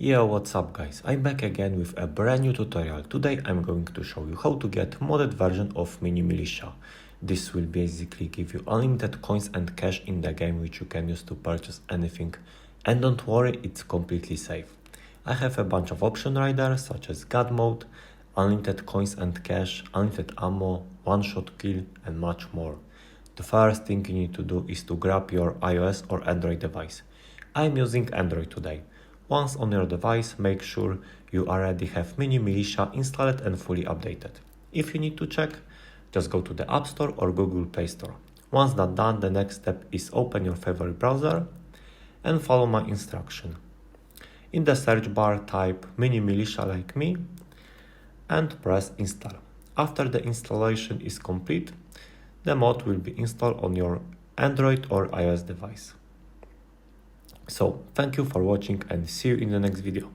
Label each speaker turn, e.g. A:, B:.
A: Yo, what's up guys, I'm back again with a brand new tutorial. Today I'm going to show you how to get modded version of Militia. This will basically give you unlimited coins and cash in the game which you can use to purchase anything, and don't worry, it's completely safe. I have a bunch of options right there, such as God mode, unlimited coins and cash, unlimited ammo, one-shot kill and much more. The first thing you need to do is to grab your iOS or Android device. I'm using Android today. Once on your device, make sure you already have Militia installed and fully updated. If you need to check, just go to the App Store or Google Play Store. Once that's done, the next step is open your favorite browser and follow my instruction. In the search bar, type Militia like me and press install. After the installation is complete, the mod will be installed on your Android or iOS device. So, thank you for watching and see you in the next video.